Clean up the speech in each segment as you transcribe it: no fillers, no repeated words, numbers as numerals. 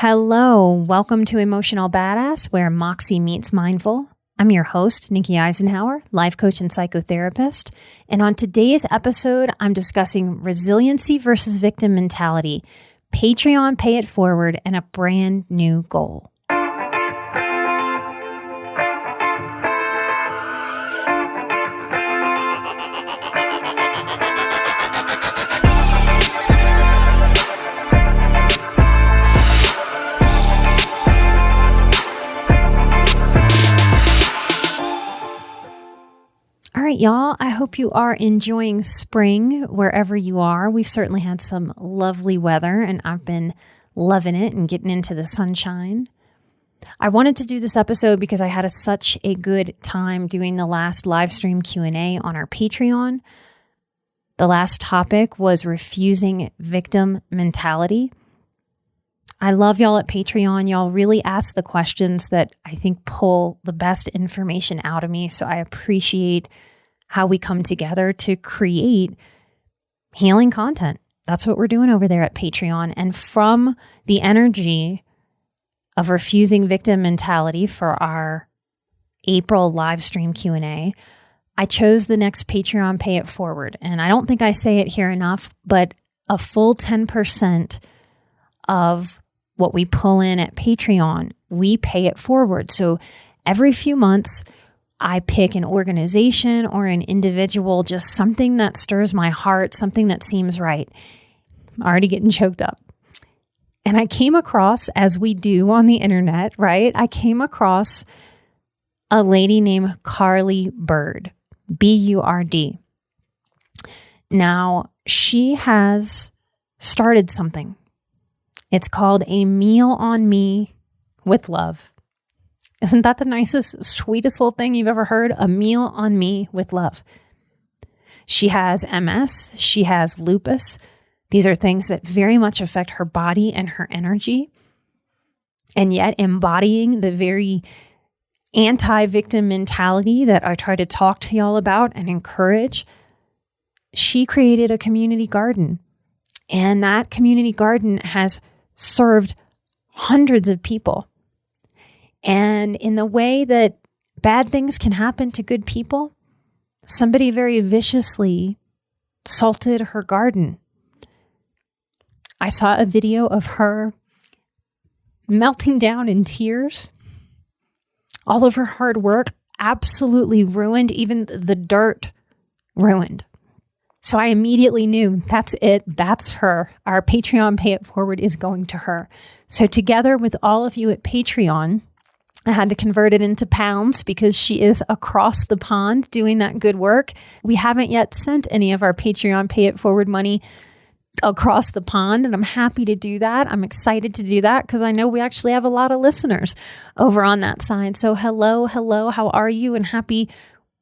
Hello, welcome to Emotional Badass, where Moxie meets mindful. I'm your host, Nikki Eisenhower, life coach and psychotherapist. And on today's episode, I'm discussing resiliency versus victim mentality, Patreon pay it forward, and a brand new goal. All right, y'all, I hope you are enjoying spring wherever you are. We've certainly had some lovely weather, and I've been loving it and getting into the sunshine. I wanted to do this episode because I had such a good time doing the last live stream Q&A on our Patreon. The last topic was refusing victim mentality. I love y'all at Patreon. Y'all really ask the questions that I think pull the best information out of me. So I appreciate how we come together to create healing content. That's what we're doing over there at Patreon. And from the energy of refusing victim mentality for our April live stream Q&A, I chose the next Patreon pay it forward. And I don't think I say it here enough, but a full 10% of what we pull in at Patreon, we pay it forward. So every few months, I pick an organization or an individual, just something that stirs my heart, something that seems right. I'm already getting choked up. And I came across, as we do on the internet, right? I came across a lady named Carly Bird, B-U-R-D. Now, she has started something. It's called A Meal on Me with Love. Isn't that the nicest, sweetest little thing you've ever heard? A meal on me with love. She has MS. She has lupus. These are things that very much affect her body and her energy. And yet embodying the very anti-victim mentality that I try to talk to y'all about and encourage, she created a community garden. And that community garden has served hundreds of people. And in the way that bad things can happen to good people, somebody very viciously salted her garden. I saw a video of her melting down in tears. All of her hard work absolutely ruined, even the dirt ruined. So I immediately knew that's it. That's her. Our Patreon pay it forward is going to her. So together with all of you at Patreon, I had to convert it into pounds because she is across the pond doing that good work. We haven't yet sent any of our Patreon pay it forward money across the pond, and I'm happy to do that. I'm excited to do that because I know we actually have a lot of listeners over on that side. So hello, how are you? And happy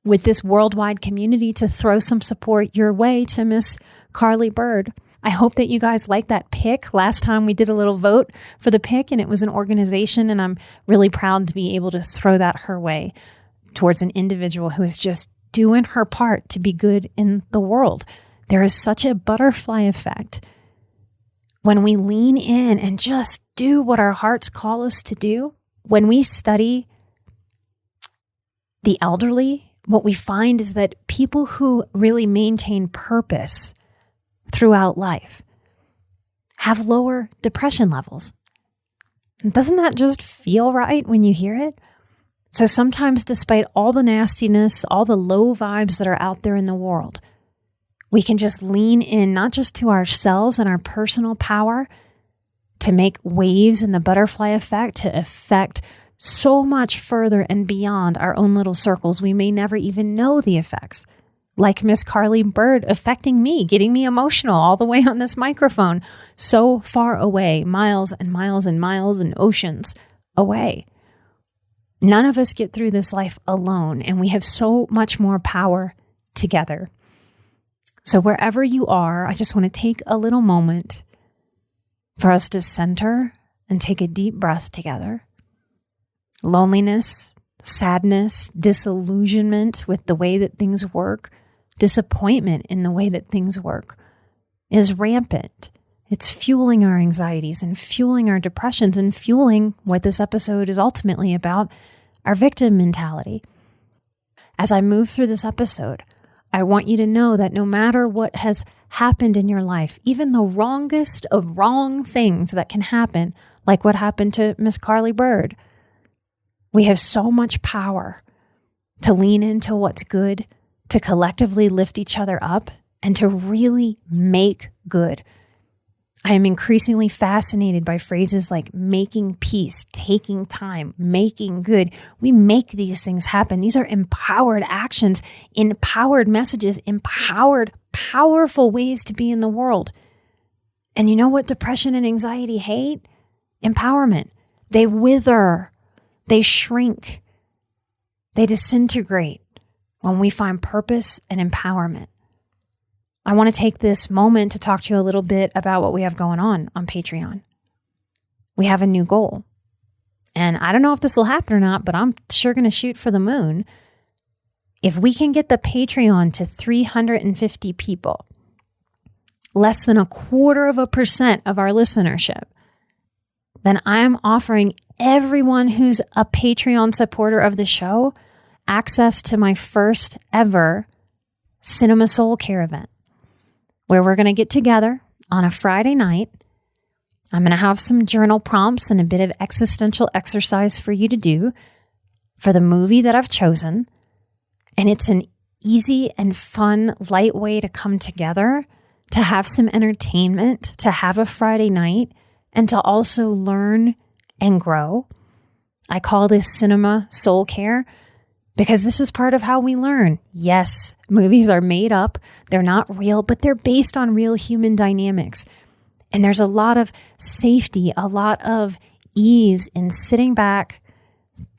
with this worldwide community to throw some support your way to Miss Carly Bird. I hope that you guys like that pick. Last time we did a little vote for the pick, and it was an organization, and I'm really proud to be able to throw that her way towards an individual who is just doing her part to be good in the world. There is such a butterfly effect when we lean in and just do what our hearts call us to do. When we study the elderly, what we find is that people who really maintain purpose throughout life have lower depression levels. And doesn't that just feel right when you hear it? So sometimes, despite all the nastiness, all the low vibes that are out there in the world, we can just lean in, not just to ourselves and our personal power to make waves in the butterfly effect, to affect so much further and beyond our own little circles. We may never even know the effects. Like Miss Carly Bird affecting me, getting me emotional all the way on this microphone, so far away, miles and miles and miles and oceans away. None of us get through this life alone, and we have so much more power together. So wherever you are, I just want to take a little moment for us to center and take a deep breath together. Loneliness, sadness, disillusionment with the way that things work, disappointment in the way that things work is rampant. It's fueling our anxieties and fueling our depressions and fueling what this episode is ultimately about, our victim mentality. As I move through this episode, I want you to know that no matter what has happened in your life, even the wrongest of wrong things that can happen, like what happened to Miss Carly Bird, we have so much power to lean into what's good, to collectively lift each other up, and to really make good. I am increasingly fascinated by phrases like making peace, taking time, making good. We make these things happen. These are empowered actions, empowered messages, empowered, powerful ways to be in the world. And you know what depression and anxiety hate? Empowerment. They wither. They shrink. They disintegrate when we find purpose and empowerment. I want to take this moment to talk to you a little bit about what we have going on Patreon. We have a new goal. And I don't know if this will happen or not, but I'm sure going to shoot for the moon. If we can get the Patreon to 350 people, less than 0.25% of our listenership, then I am offering everyone who's a Patreon supporter of the show access to my first ever Cinema Soul Care event, where we're going to get together on a Friday night. I'm going to have some journal prompts and a bit of existential exercise for you to do for the movie that I've chosen. And it's an easy and fun, light way to come together, to have some entertainment, to have a Friday night, and to also learn and grow. I call this Cinema Soul Care because this is part of how we learn. Yes, movies are made up. They're not real, but they're based on real human dynamics. And there's a lot of safety, a lot of ease in sitting back,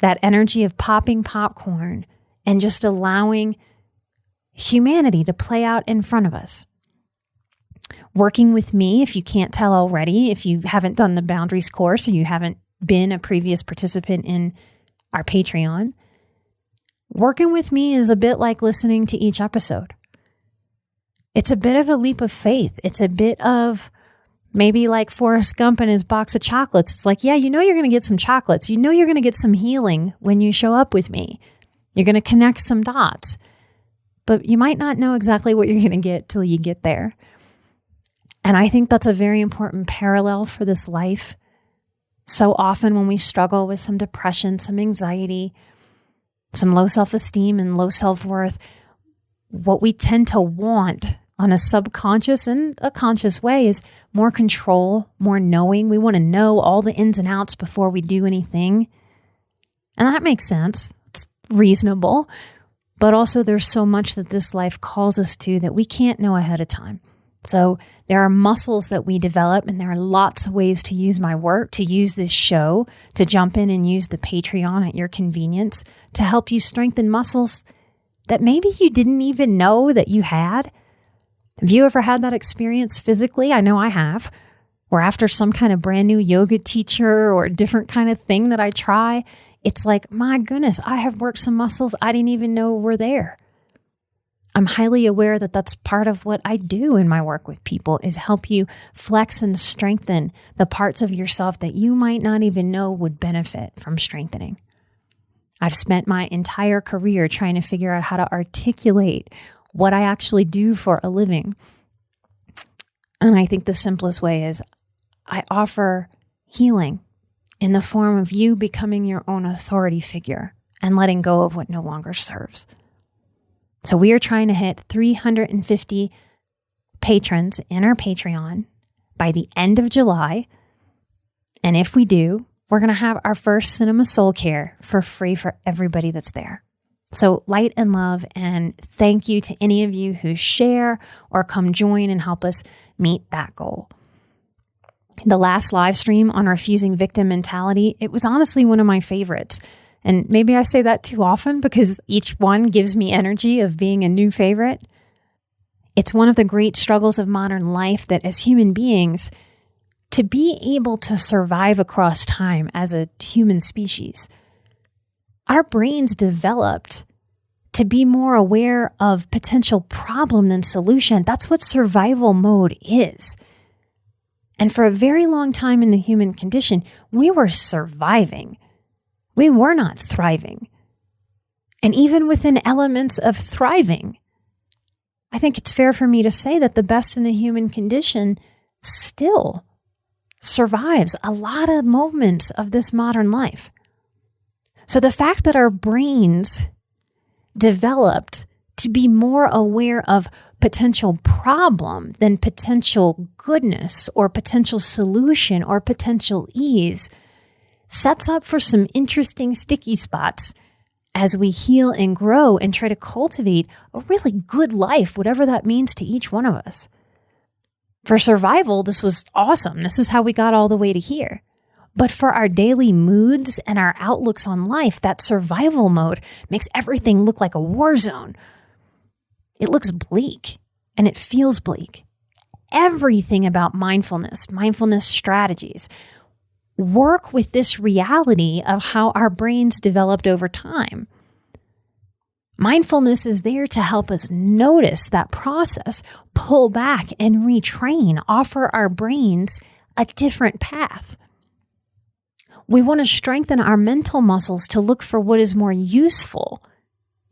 that energy of popping popcorn, and just allowing humanity to play out in front of us. Working with me, if you can't tell already, if you haven't done the Boundaries course or you haven't been a previous participant in our Patreon, working with me is a bit like listening to each episode. It's a bit of a leap of faith. It's a bit of maybe like Forrest Gump and his box of chocolates. It's like, yeah, you know you're going to get some chocolates. You know you're going to get some healing when you show up with me. You're going to connect some dots, but you might not know exactly what you're going to get till you get there. And I think that's a very important parallel for this life. So often when we struggle with some depression, some anxiety, some low self-esteem and low self-worth, what we tend to want on a subconscious and a conscious way is more control, more knowing. We want to know all the ins and outs before we do anything. And that makes sense. It's reasonable. But also there's so much that this life calls us to that we can't know ahead of time. So there are muscles that we develop, and there are lots of ways to use my work, to use this show, to jump in and use the Patreon at your convenience to help you strengthen muscles that maybe you didn't even know that you had. Have you ever had that experience physically? I know I have, where after some kind of brand new yoga teacher or a different kind of thing that I try, it's like, my goodness, I have worked some muscles I didn't even know were there. I'm highly aware that that's part of what I do in my work with people, is help you flex and strengthen the parts of yourself that you might not even know would benefit from strengthening. I've spent my entire career trying to figure out how to articulate what I actually do for a living. And I think the simplest way is I offer healing in the form of you becoming your own authority figure and letting go of what no longer serves. So we are trying to hit 350 patrons in our Patreon by the end of July. And if we do, we're going to have our first Cinema Soul Care for free for everybody that's there. So light and love, and thank you to any of you who share or come join and help us meet that goal. The last live stream on refusing victim mentality, it was honestly one of my favorites. And maybe I say that too often because each one gives me energy of being a new favorite. It's one of the great struggles of modern life that as human beings, to be able to survive across time as a human species, our brains developed to be more aware of potential problem than solution. That's what survival mode is. And for a very long time in the human condition, we were surviving. We were not thriving. And even within elements of thriving, I think it's fair for me to say that the best in the human condition still survives a lot of moments of this modern life. So the fact that our brains developed to be more aware of potential problem than potential goodness or potential solution or potential ease sets up for some interesting sticky spots as we heal and grow and try to cultivate a really good life, whatever that means to each one of us. For survival, this was awesome. This is how we got all the way to here. But for our daily moods and our outlooks on life, that survival mode makes everything look like a war zone. It looks bleak and it feels bleak. Everything about mindfulness strategies, work with this reality of how our brains developed over time. Mindfulness is there to help us notice that process, pull back and retrain, offer our brains a different path. We want to strengthen our mental muscles to look for what is more useful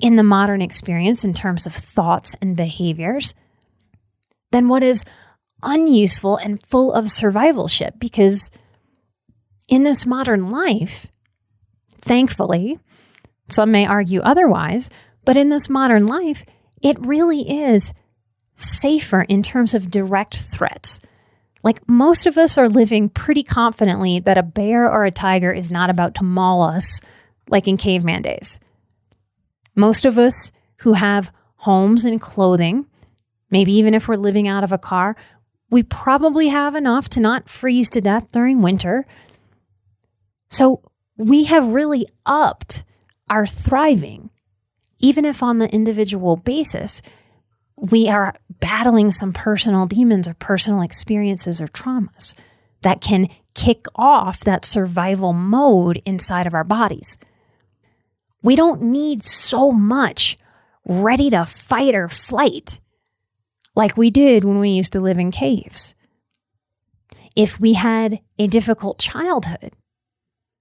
in the modern experience in terms of thoughts and behaviors than what is unuseful and full of survivalship, because in this modern life, thankfully, some may argue otherwise, but in this modern life, it really is safer in terms of direct threats. Like, most of us are living pretty confidently that a bear or a tiger is not about to maul us like in caveman days. Most of us who have homes and clothing, maybe even if we're living out of a car, we probably have enough to not freeze to death during winter. So we have really upped our thriving, even if on the individual basis, we are battling some personal demons or personal experiences or traumas that can kick off that survival mode inside of our bodies. We don't need so much ready to fight or flight like we did when we used to live in caves. If we had a difficult childhood,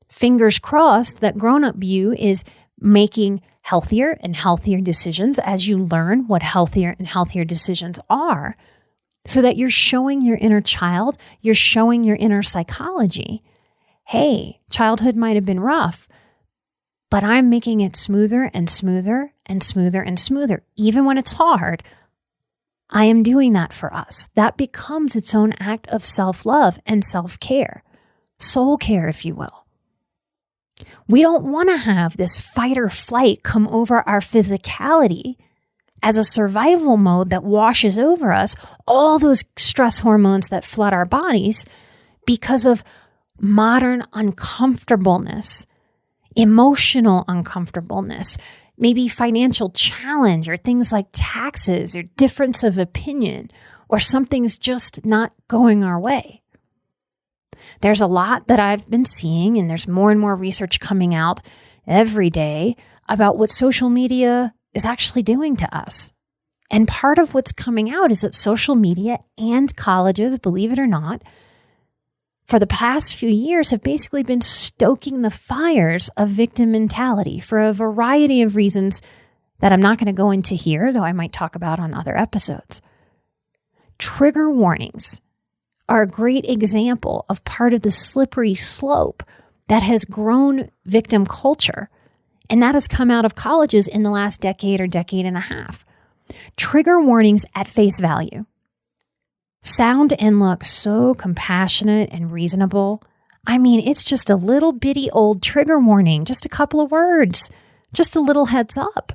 fingers crossed that grown-up you is making healthier and healthier decisions as you learn what healthier and healthier decisions are, so that you're showing your inner child, you're showing your inner psychology, hey, childhood might have been rough, but I'm making it smoother and smoother and smoother and smoother. Even when it's hard, I am doing that for us. That becomes its own act of self-love and self-care, soul care, if you will. We don't want to have this fight or flight come over our physicality as a survival mode that washes over us all those stress hormones that flood our bodies because of modern uncomfortableness, emotional uncomfortableness, maybe financial challenge or things like taxes or difference of opinion, or something's just not going our way. There's a lot that I've been seeing, and there's more and more research coming out every day about what social media is actually doing to us. And part of what's coming out is that social media and colleges, believe it or not, for the past few years have basically been stoking the fires of victim mentality for a variety of reasons that I'm not going to go into here, though I might talk about on other episodes. Trigger warnings are a great example of part of the slippery slope that has grown victim culture, and that has come out of colleges in the last decade or decade and a half. Trigger warnings at face value sound and look so compassionate and reasonable. I mean, it's just a little bitty old trigger warning, just a couple of words, just a little heads up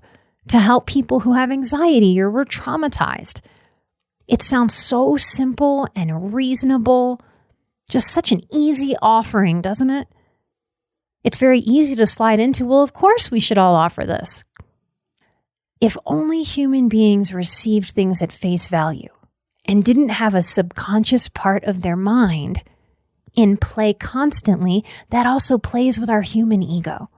to help people who have anxiety or were traumatized. It sounds so simple and reasonable, just such an easy offering, doesn't it? It's very easy to slide into, well, of course we should all offer this. If only human beings received things at face value and didn't have a subconscious part of their mind in play constantly that also plays with our human ego.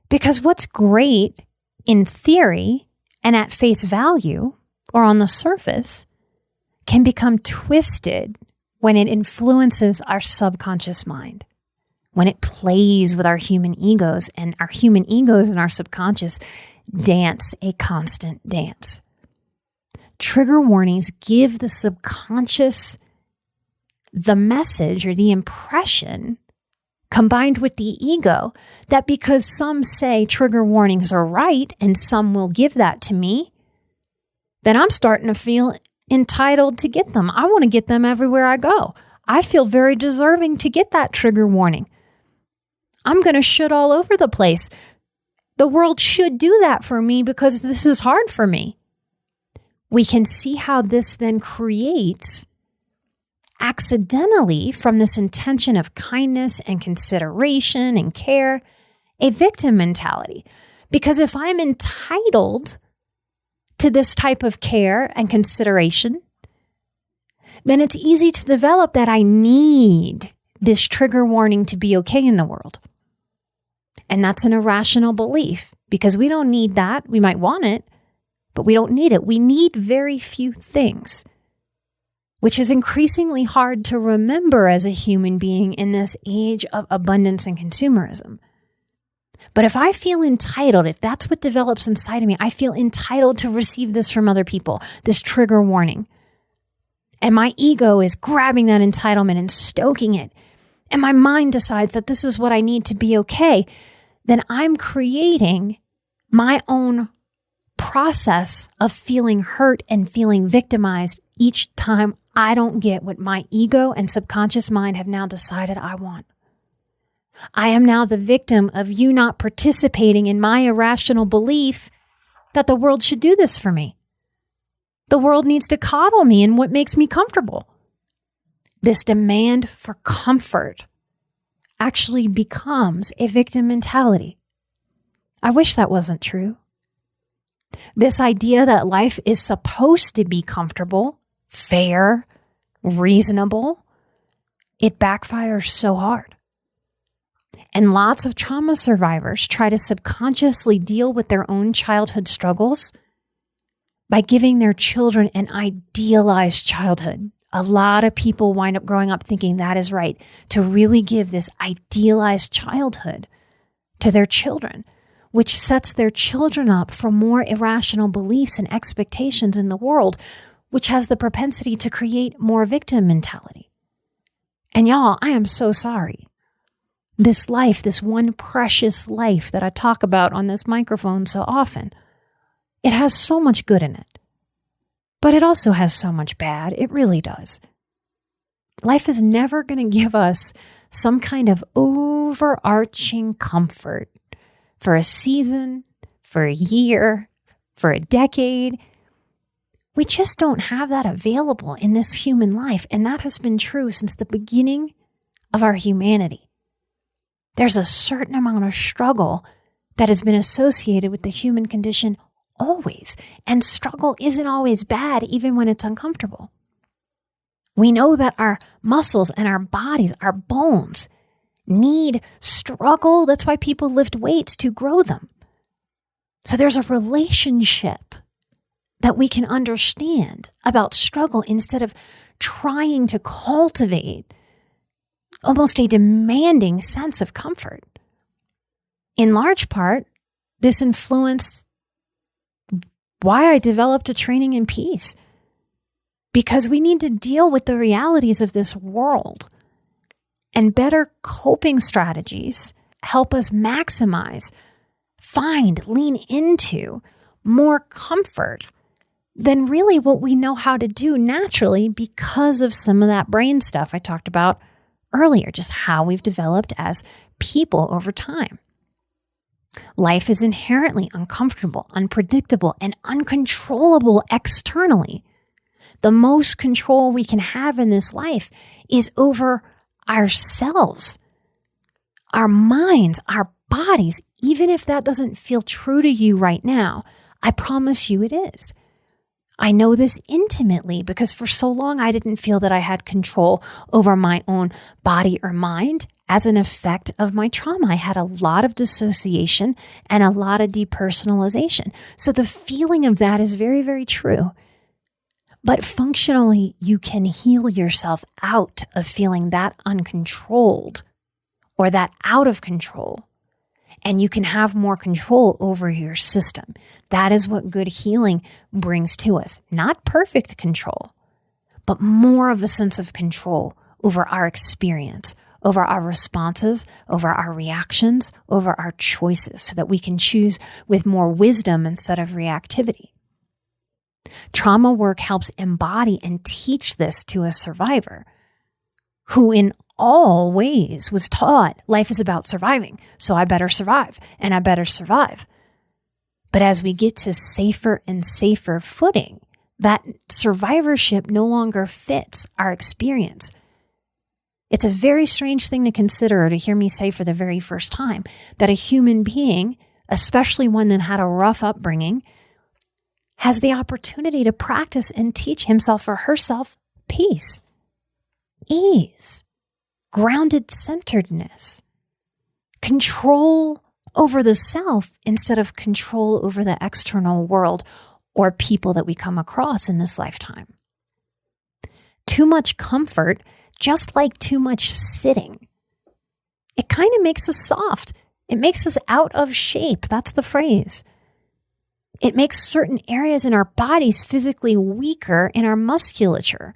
Because what's great in theory and at face value or on the surface can become twisted when it influences our subconscious mind, when it plays with our human egos, and our human egos and our subconscious dance a constant dance. Trigger warnings give the subconscious the message or the impression, combined with the ego, that because some say trigger warnings are right and some will give that to me, then I'm starting to feel entitled to get them. I want to get them everywhere I go. I feel very deserving to get that trigger warning. I'm going to shit all over the place. The world should do that for me because this is hard for me. We can see how this then creates, accidentally, from this intention of kindness and consideration and care, a victim mentality. Because if I'm entitled to this type of care and consideration, then it's easy to develop that I need this trigger warning to be okay in the world. And that's an irrational belief because we don't need that. We might want it, but we don't need it. We need very few things, which is increasingly hard to remember as a human being in this age of abundance and consumerism. But if I feel entitled, if that's what develops inside of me, I feel entitled to receive this from other people, this trigger warning. And my ego is grabbing that entitlement and stoking it. And my mind decides that this is what I need to be okay. Then I'm creating my own process of feeling hurt and feeling victimized each time I don't get what my ego and subconscious mind have now decided I want. I am now the victim of you not participating in my irrational belief that the world should do this for me. The world needs to coddle me in what makes me comfortable. This demand for comfort actually becomes a victim mentality. I wish that wasn't true. This idea that life is supposed to be comfortable, fair, reasonable, it backfires so hard. And lots of trauma survivors try to subconsciously deal with their own childhood struggles by giving their children an idealized childhood. A lot of people wind up growing up thinking that is right, to really give this idealized childhood to their children, which sets their children up for more irrational beliefs and expectations in the world, which has the propensity to create more victim mentality. And y'all, I am so sorry. This life, this one precious life that I talk about on this microphone so often, it has so much good in it. But it also has so much bad. It really does. Life is never going to give us some kind of overarching comfort for a season, for a year, for a decade. We just don't have that available in this human life. And that has been true since the beginning of our humanity. There's a certain amount of struggle that has been associated with the human condition always. And struggle isn't always bad, even when it's uncomfortable. We know that our muscles and our bodies, our bones, need struggle. That's why people lift weights, to grow them. So there's a relationship that we can understand about struggle instead of trying to cultivate almost a demanding sense of comfort. In large part, this influenced why I developed a training in peace, because we need to deal with the realities of this world, and better coping strategies help us maximize, find, lean into more comfort than really what we know how to do naturally because of some of that brain stuff I talked about earlier, just how we've developed as people over time. Life is inherently uncomfortable, unpredictable, and uncontrollable externally. The most control we can have in this life is over ourselves, our minds, our bodies. Even if that doesn't feel true to you right now, I promise you it is. I know this intimately because for so long I didn't feel that I had control over my own body or mind as an effect of my trauma. I had a lot of dissociation and a lot of depersonalization. So the feeling of that is very, very true. But functionally, you can heal yourself out of feeling that uncontrolled or that out of control. And you can have more control over your system. That is what good healing brings to us. Not perfect control, but more of a sense of control over our experience, over our responses, over our reactions, over our choices, so that we can choose with more wisdom instead of reactivity. Trauma work helps embody and teach this to a survivor who in all ways was taught life is about surviving. So I better survive and I better survive. But as we get to safer and safer footing, that survivorship no longer fits our experience. It's a very strange thing to consider, or to hear me say for the very first time, that a human being, especially one that had a rough upbringing, has the opportunity to practice and teach himself or herself peace, ease, grounded centeredness, control over the self instead of control over the external world or people that we come across in this lifetime. Too much comfort, just like too much sitting, it kind of makes us soft. It makes us out of shape. That's the phrase. It makes certain areas in our bodies physically weaker in our musculature.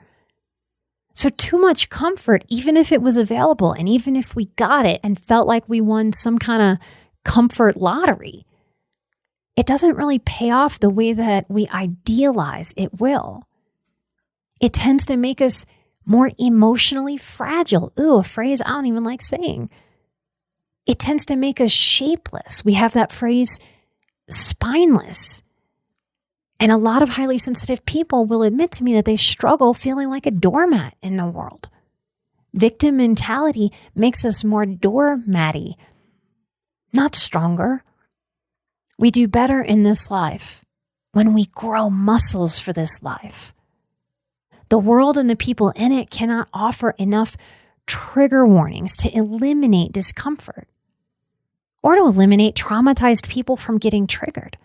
So too much comfort, even if it was available and even if we got it and felt like we won some kind of comfort lottery, it doesn't really pay off the way that we idealize it will. It tends to make us more emotionally fragile. Ooh, a phrase I don't even like saying. It tends to make us shapeless. We have that phrase, spineless. And a lot of highly sensitive people will admit to me that they struggle feeling like a doormat in the world. Victim mentality makes us more doormatty, not stronger. We do better in this life when we grow muscles for this life. The world and the people in it cannot offer enough trigger warnings to eliminate discomfort or to eliminate traumatized people from getting triggered.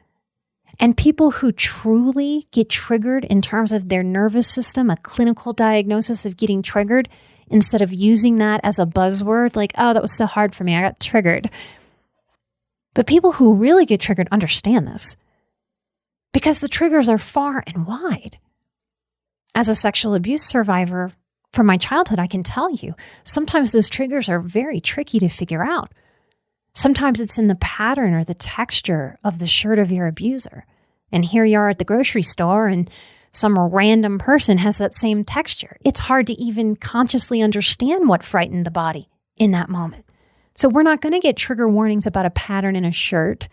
And people who truly get triggered in terms of their nervous system, a clinical diagnosis of getting triggered, instead of using that as a buzzword, like, oh, that was so hard for me, I got triggered. But people who really get triggered understand this because the triggers are far and wide. As a sexual abuse survivor from my childhood, I can tell you, sometimes those triggers are very tricky to figure out. Sometimes it's in the pattern or the texture of the shirt of your abuser. And here you are at the grocery store and some random person has that same texture. It's hard to even consciously understand what frightened the body in that moment. So we're not going to get trigger warnings about a pattern in a shirt,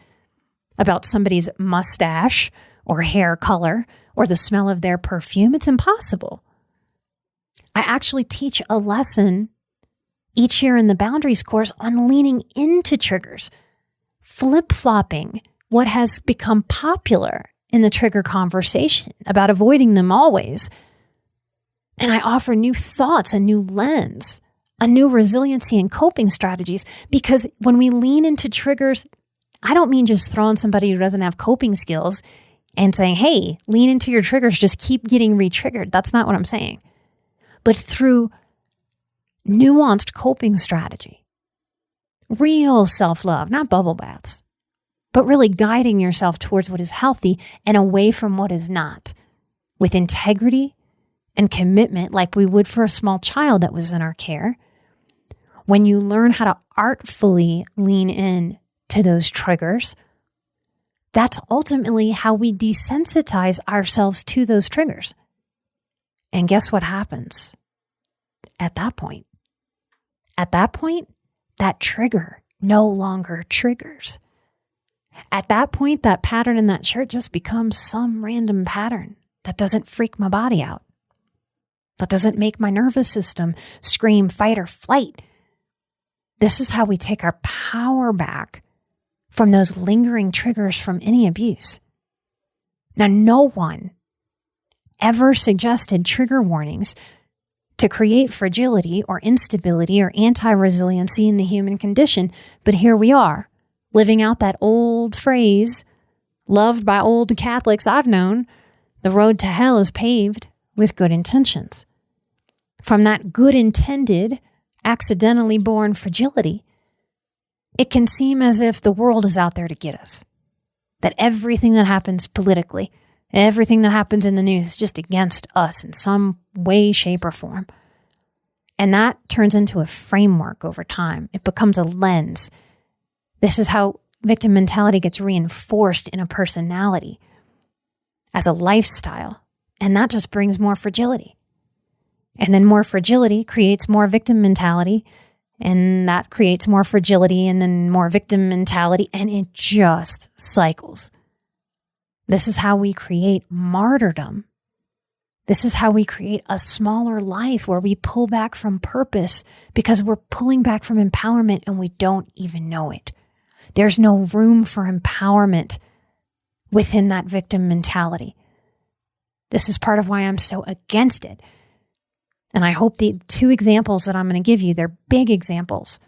about somebody's mustache or hair color or the smell of their perfume. It's impossible. I actually teach a lesson each year in the Boundaries course on leaning into triggers, flip-flopping what has become popular in the trigger conversation about avoiding them always. And I offer new thoughts, a new lens, a new resiliency and coping strategies, because when we lean into triggers, I don't mean just throwing somebody who doesn't have coping skills and saying, hey, lean into your triggers, just keep getting re-triggered. That's not what I'm saying. But through nuanced coping strategy, real self-love, not bubble baths, but really guiding yourself towards what is healthy and away from what is not, with integrity and commitment like we would for a small child that was in our care. When you learn how to artfully lean in to those triggers, that's ultimately how we desensitize ourselves to those triggers. And guess what happens at that point? At that point, that trigger no longer triggers. At that point, that pattern in that shirt just becomes some random pattern that doesn't freak my body out, that doesn't make my nervous system scream fight or flight. This is how we take our power back from those lingering triggers from any abuse. Now, no one ever suggested trigger warnings to create fragility or instability or anti-resiliency in the human condition, but here we are, living out that old phrase, loved by old Catholics I've known, the road to hell is paved with good intentions. From that good intended, accidentally born fragility, it can seem as if the world is out there to get us. That everything that happens politically, everything that happens in the news is just against us in some way, shape, or form. And that turns into a framework over time. It becomes a lens. This is how victim mentality gets reinforced in a personality as a lifestyle. And that just brings more fragility. And then more fragility creates more victim mentality. And that creates more fragility and then more victim mentality. And it just cycles. This is how we create martyrdom. This is how we create a smaller life where we pull back from purpose because we're pulling back from empowerment and we don't even know it. There's no room for empowerment within that victim mentality. This is part of why I'm so against it. And I hope the two examples that I'm going to give you, they're big examples.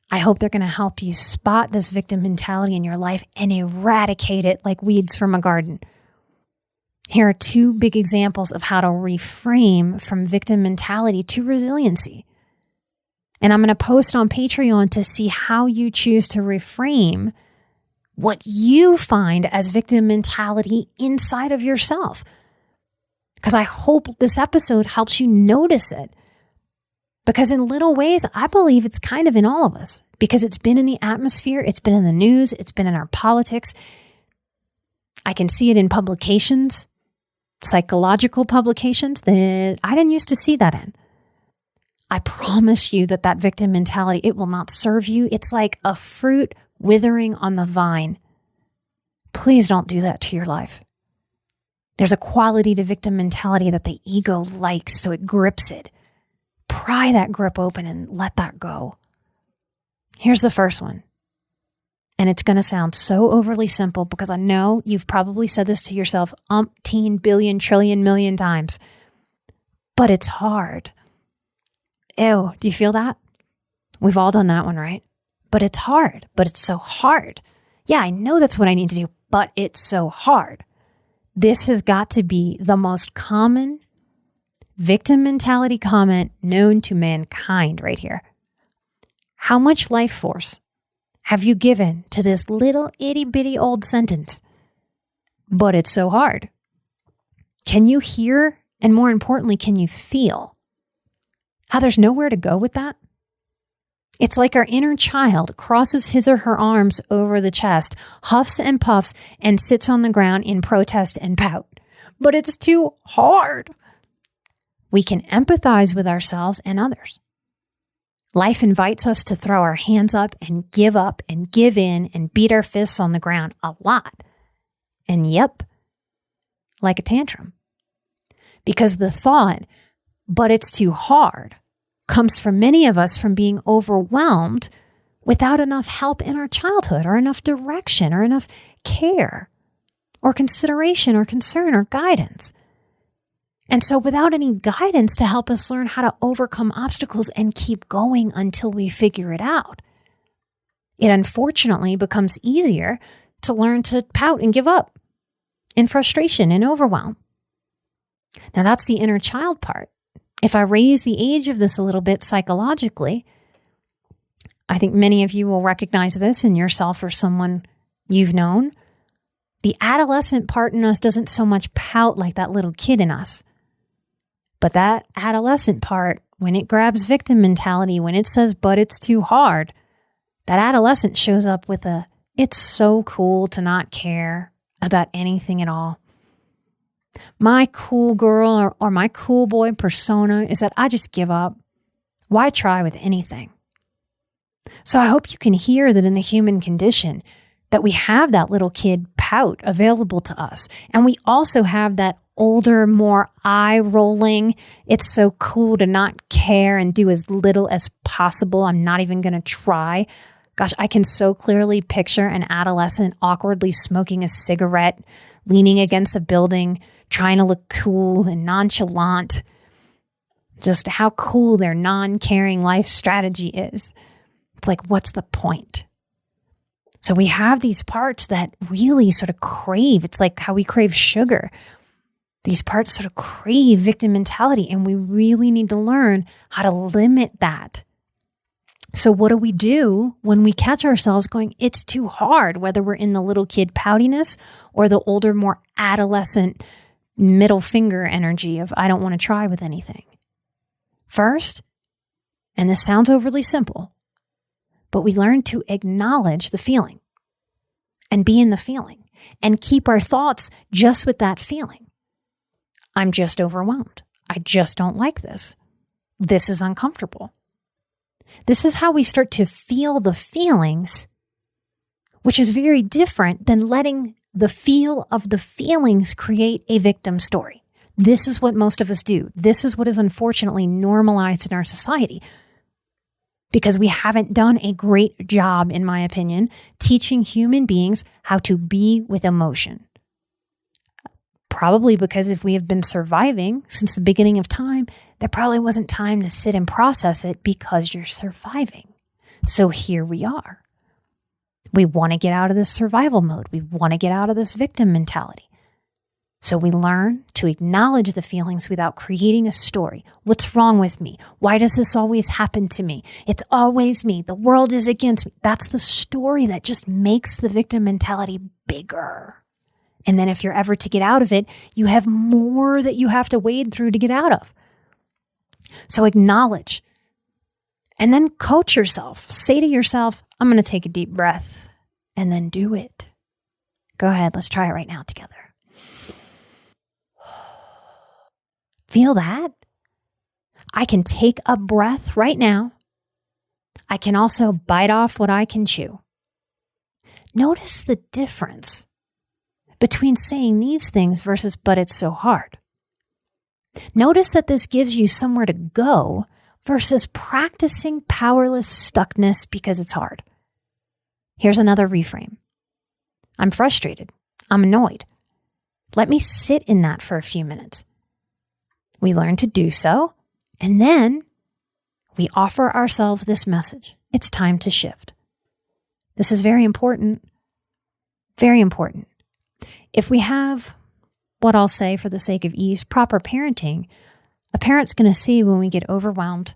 I hope they're going to help you spot this victim mentality in your life and eradicate it like weeds from a garden. Here are two big examples of how to reframe from victim mentality to resiliency. And I'm going to post on Patreon to see how you choose to reframe what you find as victim mentality inside of yourself. Because I hope this episode helps you notice it. Because in little ways, I believe it's kind of in all of us. Because it's been in the atmosphere, it's been in the news, it's been in our politics. I can see it in publications, psychological publications that I didn't used to see that in. I promise you that victim mentality, it will not serve you. It's like a fruit withering on the vine. Please don't do that to your life. There's a quality to victim mentality that the ego likes, so it grips it. Pry that grip open and let that go. Here's the first one. And it's going to sound so overly simple because I know you've probably said this to yourself umpteen billion trillion million times. But it's hard. Ew, do you feel that? We've all done that one, right? But it's hard. But it's so hard. Yeah, I know that's what I need to do, but it's so hard. This has got to be the most common victim mentality comment known to mankind right here. How much life force have you given to this little itty bitty old sentence? But it's so hard. Can you hear? And more importantly, can you feel how there's nowhere to go with that? It's like our inner child crosses his or her arms over the chest, huffs and puffs, and sits on the ground in protest and pout. But it's too hard. We can empathize with ourselves and others. Life invites us to throw our hands up and give in and beat our fists on the ground a lot. And yep, like a tantrum. Because the thought, but it's too hard, comes from many of us from being overwhelmed without enough help in our childhood or enough direction or enough care or consideration or concern or guidance. And so without any guidance to help us learn how to overcome obstacles and keep going until we figure it out, it unfortunately becomes easier to learn to pout and give up in frustration and overwhelm. Now that's the inner child part. If I raise the age of this a little bit psychologically, I think many of you will recognize this in yourself or someone you've known. The adolescent part in us doesn't so much pout like that little kid in us. But that adolescent part, when it grabs victim mentality, when it says, but it's too hard, that adolescent shows up with a, it's so cool to not care about anything at all. My cool girl or my cool boy persona is that I just give up. Why try with anything? So I hope you can hear that in the human condition, that we have that little kid pout available to us. And we also have that older, more eye-rolling, it's so cool to not care and do as little as possible. I'm not even going to try. Gosh, I can so clearly picture an adolescent awkwardly smoking a cigarette, leaning against a building, trying to look cool and nonchalant. Just how cool their non-caring life strategy is. It's like, what's the point? So we have these parts that really sort of crave. It's like how we crave sugar. These parts sort of crave victim mentality, and we really need to learn how to limit that. So what do we do when we catch ourselves going, it's too hard, whether we're in the little kid poutiness or the older, more adolescent middle finger energy of I don't want to try with anything? First, and this sounds overly simple, but we learn to acknowledge the feeling and be in the feeling and keep our thoughts just with that feeling. I'm just overwhelmed. I just don't like this. This is uncomfortable. This is how we start to feel the feelings, which is very different than letting the feel of the feelings create a victim story. This is what most of us do. This is what is unfortunately normalized in our society because we haven't done a great job, in my opinion, teaching human beings how to be with emotion. Probably because if we have been surviving since the beginning of time, there probably wasn't time to sit and process it because you're surviving. So here we are. We want to get out of this survival mode. We want to get out of this victim mentality. So we learn to acknowledge the feelings without creating a story. What's wrong with me? Why does this always happen to me? It's always me. The world is against me. That's the story that just makes the victim mentality bigger. And then if you're ever to get out of it, you have more that you have to wade through to get out of. So acknowledge and then coach yourself. Say to yourself, I'm going to take a deep breath and then do it. Go ahead. Let's try it right now together. Feel that? I can take a breath right now. I can also bite off what I can chew. Notice the difference between saying these things versus, but it's so hard. Notice that this gives you somewhere to go versus practicing powerless stuckness because it's hard. Here's another reframe. I'm frustrated. I'm annoyed. Let me sit in that for a few minutes. We learn to do so, and then we offer ourselves this message. It's time to shift. This is very important. Very important. If we have what I'll say for the sake of ease, proper parenting, a parent's going to see when we get overwhelmed,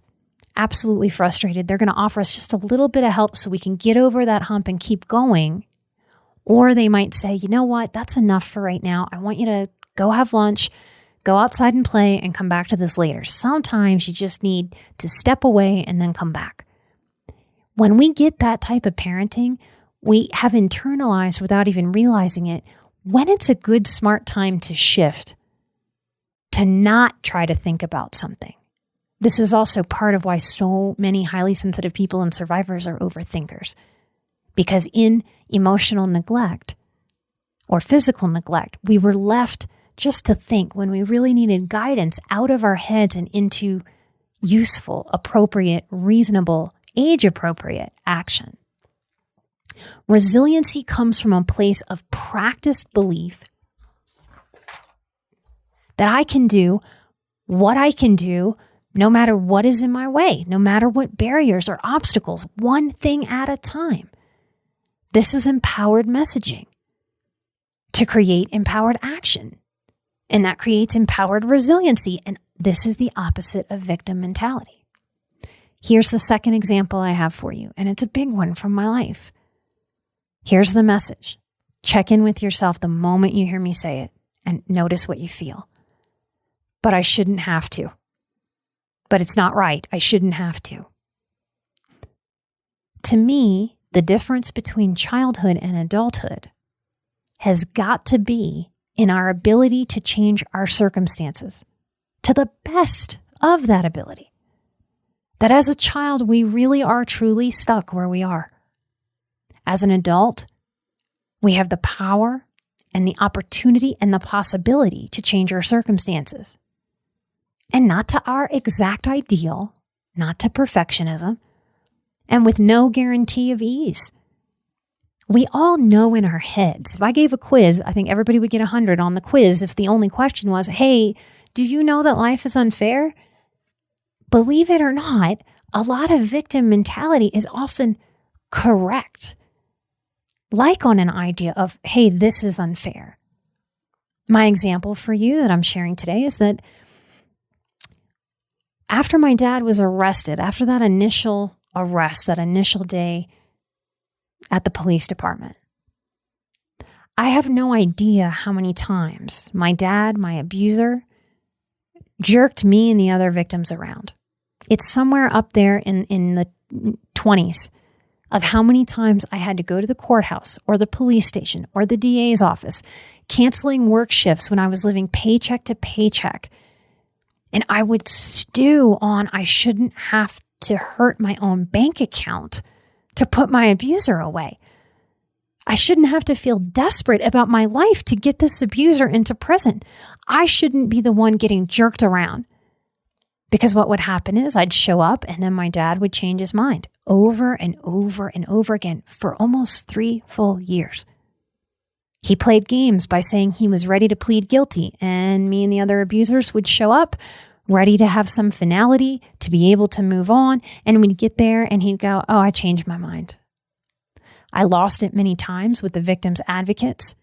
absolutely frustrated. They're going to offer us just a little bit of help so we can get over that hump and keep going. Or they might say, you know what, that's enough for right now. I want you to go have lunch, go outside and play, and come back to this later. Sometimes you just need to step away and then come back. When we get that type of parenting, we have internalized without even realizing it when it's a good, smart time to shift, to not try to think about something. This is also part of why so many highly sensitive people and survivors are overthinkers. Because in emotional neglect or physical neglect, we were left just to think when we really needed guidance out of our heads and into useful, appropriate, reasonable, age-appropriate action. Resiliency comes from a place of practiced belief that I can do what I can do no matter what is in my way, no matter what barriers or obstacles, one thing at a time. This is empowered messaging to create empowered action. And that creates empowered resiliency. And this is the opposite of victim mentality. Here's the second example I have for you, and it's a big one from my life. Here's the message. Check in with yourself the moment you hear me say it and notice what you feel. But I shouldn't have to. But it's not right. I shouldn't have to. To me, the difference between childhood and adulthood has got to be in our ability to change our circumstances to the best of that ability. That as a child, we really are truly stuck where we are. As an adult, we have the power and the opportunity and the possibility to change our circumstances. And not to our exact ideal, not to perfectionism, and with no guarantee of ease. We all know in our heads, if I gave a quiz, I think everybody would get 100 on the quiz if the only question was, hey, do you know that life is unfair? Believe it or not, a lot of victim mentality is often correct. Like on an idea of, hey, this is unfair. My example for you that I'm sharing today is that after my dad was arrested, after that initial arrest, that initial day at the police department, I have no idea how many times my dad, my abuser, jerked me and the other victims around. It's somewhere up there in the 20s of how many times I had to go to the courthouse or the police station or the DA's office, canceling work shifts when I was living paycheck to paycheck. And I would stew on, I shouldn't have to hurt my own bank account to put my abuser away. I shouldn't have to feel desperate about my life to get this abuser into prison. I shouldn't be the one getting jerked around. Because what would happen is I'd show up and then my dad would change his mind over and over and over again for almost 3 full years. He played games by saying he was ready to plead guilty, and me and the other abusers would show up ready to have some finality, to be able to move on, and we'd get there and he'd go, "Oh, I changed my mind." I lost it many times with the victims' advocates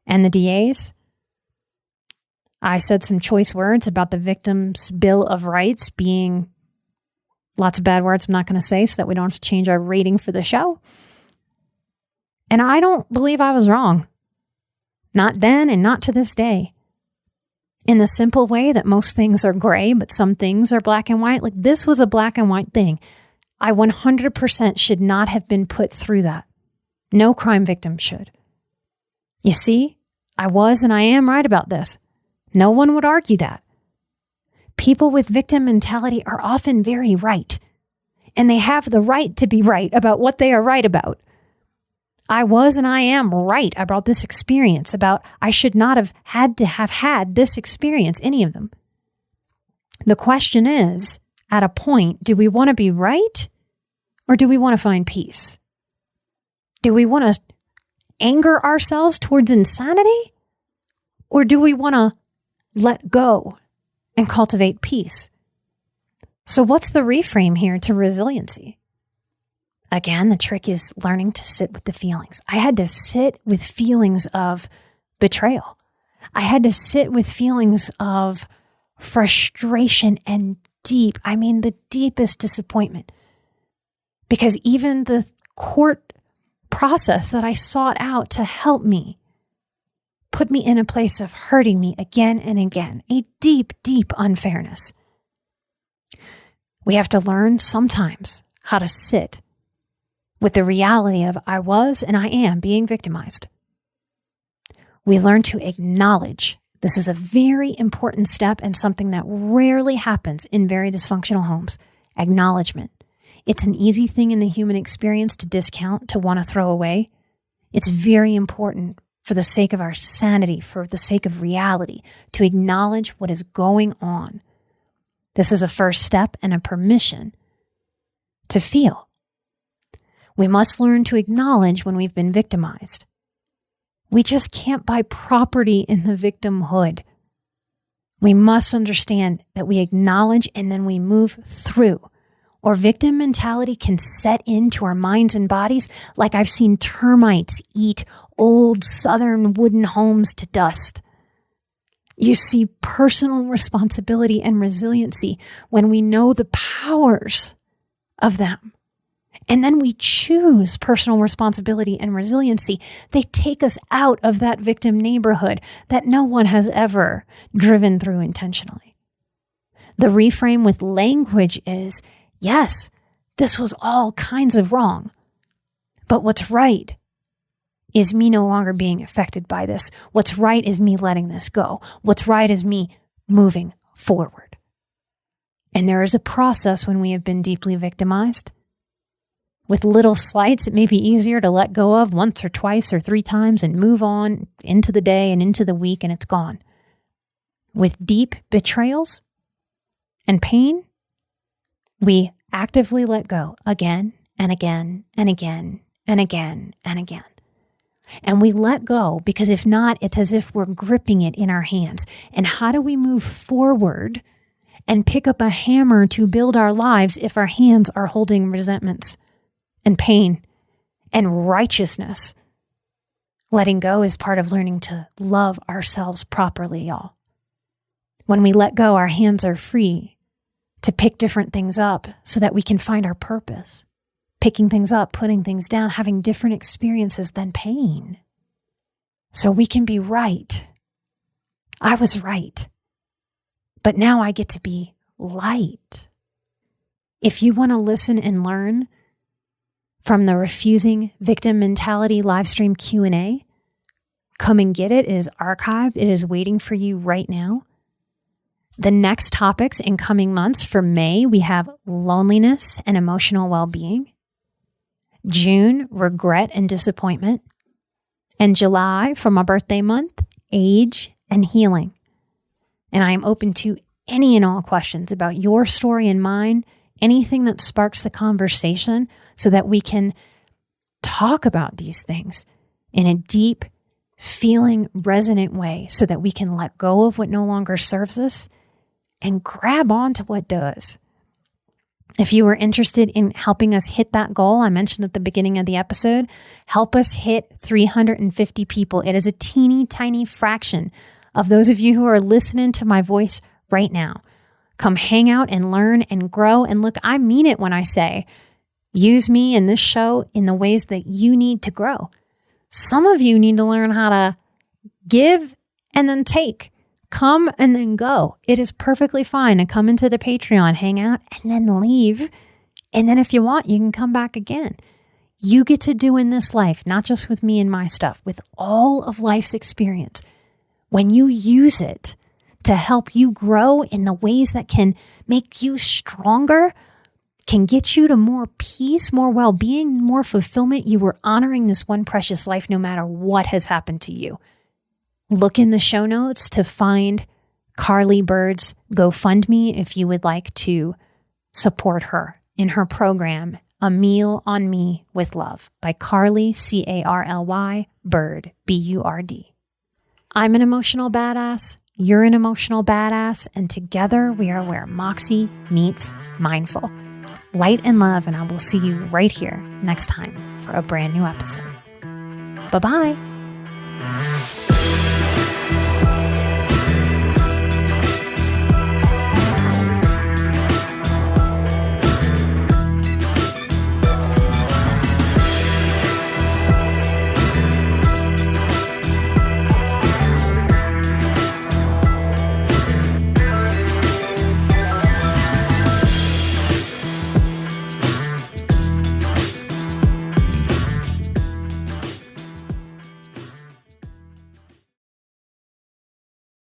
and the DAs. I said some choice words about the Victims' Bill of Rights being lots of bad words I'm not going to say so that we don't have to change our rating for the show. And I don't believe I was wrong. Not then and not to this day. In the simple way that most things are gray, but some things are black and white. Like this was a black and white thing. I 100% should not have been put through that. No crime victim should. You see, I was and I am right about this. No one would argue that. People with victim mentality are often very right, and they have the right to be right about what they are right about. I was and I am right about this experience, about I should not have had this experience, any of them. The question is, at a point, do we want to be right or do we want to find peace? Do we want to anger ourselves towards insanity or do we want to let go and cultivate peace? So what's the reframe here to resiliency? Again, the trick is learning to sit with the feelings. I had to sit with feelings of betrayal. I had to sit with feelings of frustration and the deepest disappointment. Because even the court process that I sought out to help me put me in a place of hurting me again and again, a deep, deep unfairness. We have to learn sometimes how to sit with the reality of I was and I am being victimized. We learn to acknowledge. This is a very important step and something that rarely happens in very dysfunctional homes. Acknowledgement. It's an easy thing in the human experience to discount, to want to throw away. It's very important for the sake of our sanity, for the sake of reality, to acknowledge what is going on. This is a first step and a permission to feel. We must learn to acknowledge when we've been victimized. We just can't buy property in the victimhood. We must understand that we acknowledge and then we move through. Or victim mentality can set into our minds and bodies like I've seen termites eat old southern wooden homes to dust. You see personal responsibility and resiliency when we know the powers of them. And then we choose personal responsibility and resiliency. They take us out of that victim neighborhood that no one has ever driven through intentionally. The reframe with language is, yes, this was all kinds of wrong. But what's right is me no longer being affected by this. What's right is me letting this go. What's right is me moving forward. And there is a process when we have been deeply victimized. With little slights, it may be easier to let go of once or twice or 3 times and move on into the day and into the week and it's gone. With deep betrayals and pain, we actively let go again and again and again and again and again. And we let go because if not, it's as if we're gripping it in our hands. And how do we move forward and pick up a hammer to build our lives if our hands are holding resentments and pain and righteousness? Letting go is part of learning to love ourselves properly, y'all. When we let go, our hands are free to pick different things up so that we can find our purpose. Picking things up, putting things down, having different experiences than pain. So we can be right. I was right. But now I get to be light. If you want to listen and learn from the Refusing Victim Mentality livestream Q&A, come and get it. It is archived. It is waiting for you right now. The next topics in coming months for May, we have loneliness and emotional well-being. June, regret and disappointment. And July, for my birthday month, age and healing. And I am open to any and all questions about your story and mine, anything that sparks the conversation so that we can talk about these things in a deep, feeling, resonant way so that we can let go of what no longer serves us and grab on to what does. If you were interested in helping us hit that goal, I mentioned at the beginning of the episode, help us hit 350 people. It is a teeny tiny fraction of those of you who are listening to my voice right now. Come hang out and learn and grow. And look, I mean it when I say, use me in this show in the ways that you need to grow. Some of you need to learn how to give and then take. Come and then go. It is perfectly fine to come into the Patreon, hang out, and then leave. And then if you want, you can come back again. You get to do in this life, not just with me and my stuff, with all of life's experience. When you use it to help you grow in the ways that can make you stronger, can get you to more peace, more well-being, more fulfillment, you are honoring this one precious life no matter what has happened to you. Look in the show notes to find Carly Bird's GoFundMe if you would like to support her in her program, A Meal on Me with Love by Carly, Carly, Bird, Burd. I'm an emotional badass. You're an emotional badass. And together we are where Moxie meets mindful. Light and love. And I will see you right here next time for a brand new episode. Bye-bye.